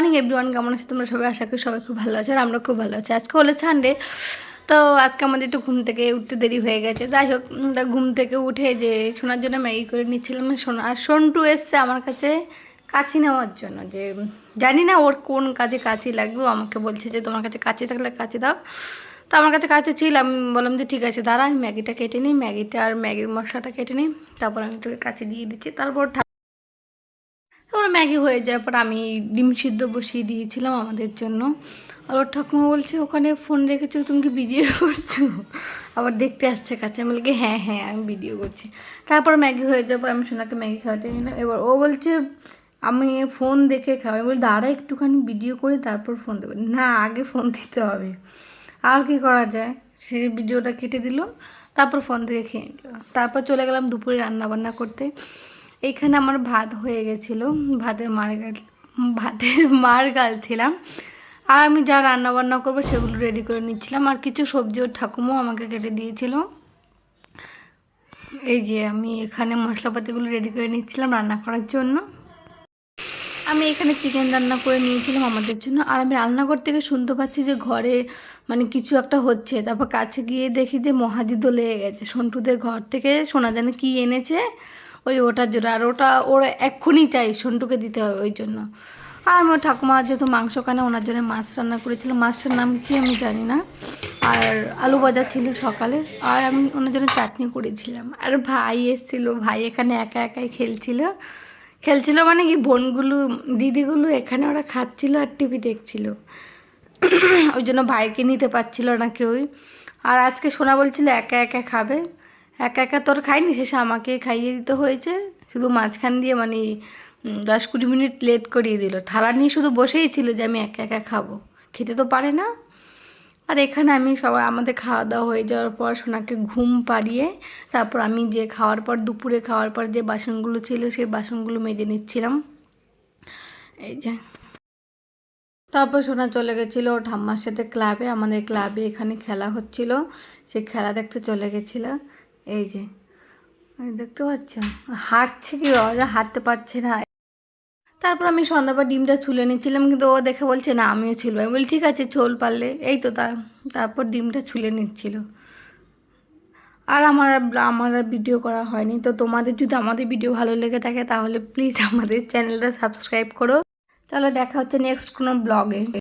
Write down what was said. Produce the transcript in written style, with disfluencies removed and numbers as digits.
Morning everyone, কেমন আছে তোমরা সবাই? আশা করি সবাই খুব ভালো আছে, আর আমরা খুব ভালো আছি। আজকে হলো সানডে, তো আজকে আমাদের একটু ঘুম থেকে উঠতে দেরি হয়ে গেছে। যাই হোক, ঘুম থেকে উঠে যে শোনার জন্য ম্যাগি করে নিচ্ছিলাম। শোনা আর সন্টু এসছে আমার কাছে কাঁচি নেওয়ার জন্য, যে জানি না ওর কোন কাজে কাঁচি লাগবে। ও আমাকে বলছে যে তোমার কাছে কাঁচি থাকলে কাঁচি দাও। তো আমার কাছে কাঁচি ছিল, আমি বললাম যে ঠিক আছে দাঁড়া, আমি ম্যাগিটা কেটে নিই, ম্যাগিটা আর ম্যাগির মশলাটা কেটে নিই, তারপর আমি তোকে কাঁচি দিয়ে দিচ্ছি। তারপর ম্যাগি হয়ে যাওয়ার পর আমি ডিম সিদ্ধ বসিয়ে দিয়েছিলাম আমাদের জন্য। আর ওর ঠাকুমা বলছে ওখানে ফোন রেখেছো, তুমি কি ভিডিও করছো? আবার দেখতে আসছে কাছে। আমি বলি হ্যাঁ হ্যাঁ আমি ভিডিও করছি। তারপর ম্যাগি হয়ে যাওয়ার পর আমি সোনাকে ম্যাগি খাওয়াতে নিলাম। এবার ও বলছে আমি ফোন দেখে খাওয়াই। বলি দাঁড়া একটুখানি ভিডিও করে তারপর ফোন দেবো। না, আগে ফোন দিতে হবে। আর কি করা যায়, সে ভিডিওটা কেটে দিল, তারপর ফোন থেকে খেয়ে নিল। তারপর চলে গেলাম দুপুরে রান্না বান্না করতে। এইখানে আমার ভাত হয়ে গেছিলো, ভাতের মার গালছিলাম। আর আমি যা রান্না বান্না করবো সেগুলো রেডি করে নিচ্ছিলাম। আর কিছু সবজি ওর ঠাকুমাও আমাকে কেটে দিয়েছিল। এই যে আমি এখানে মশলাপাতিগুলো রেডি করে নিচ্ছিলাম রান্না করার জন্য। আমি এখানে চিকেন রান্না করে নিয়েছিলাম আমাদের জন্য। আর আমি রান্নাঘর থেকে শুনতে পাচ্ছি যে ঘরে মানে কিছু একটা হচ্ছে। তারপর কাছে গিয়ে দেখি যে মহাযুদ্ধ লেগে গেছে। সন্টুদের ঘর থেকে সোনা জানে কী এনেছে, ওটার জন্য। আর ওরা এক্ষুনি চাই, সন্টুকে দিতে হবে ওই জন্য। আর আমি ওর ঠাকুমা যেহেতু মাংস খায় না, ওনার জন্য মাছ রান্না করেছিলাম। মাছটার নাম কি আমি জানি না। আর আলু ভাজা ছিল সকালে। আর আমি ওনার জন্য চাটনি করেছিলাম। আর ভাই এসেছিলো, ভাই এখানে একা একাই খেলছিল মানে কি, বোনগুলো দিদিগুলো এখানে ওরা খাচ্ছিল আর টিভি দেখছিল। ওই জন্য ভাইকে নিতে পারছিল না কেউই। আর আজকে সোনা বলছিল একা একা খাবে, একা একা তোর খাইনি, শেষে আমাকে খাইয়ে দিতে হয়েছে। শুধু মাঝখান দিয়ে মানে 10-20 মিনিট লেট করিয়ে দিল। থালা নিয়ে শুধু বসেই ছিল যে আমি একা একা খাবো, খেতে তো পারে না। আর এখানে আমি সবাই আমাদের খাওয়া দাওয়া হয়ে যাওয়ার পর সোনাকে ঘুম পাড়িয়ে তারপর আমি যে দুপুরে খাওয়ার পর যে বাসনগুলো ছিল সেই বাসনগুলো মেজে নিচ্ছিলাম। এই যে তারপর সোনা চলে গেছিলো ওর ঠাম্মার সাথে ক্লাবে। আমাদের ক্লাবে এখানে খেলা হচ্ছিল, সে খেলা দেখতে চলে গেছিলো। এই যে দেখতে পাচ্ছ হাঁটছে, কি হাঁটতে পারছে না। তারপর আমি সন্ধ্যাবার ডিমটা ছুলে নিচ্ছিলাম, কিন্তু ও দেখে বলছে না আমিও ছিল। আমি বলি ঠিক আছে চল পারলে। এই তো তারপর ডিমটা ছুলে নিচ্ছিল। আর আমার আর ভিডিও করা হয়নি। তো তোমাদের যদি আমাদের ভিডিও ভালো লেগে থাকে তাহলে প্লিজ আমাদের চ্যানেলটা সাবস্ক্রাইব করো। চলো দেখা হচ্ছে নেক্সট কোনো ব্লগে।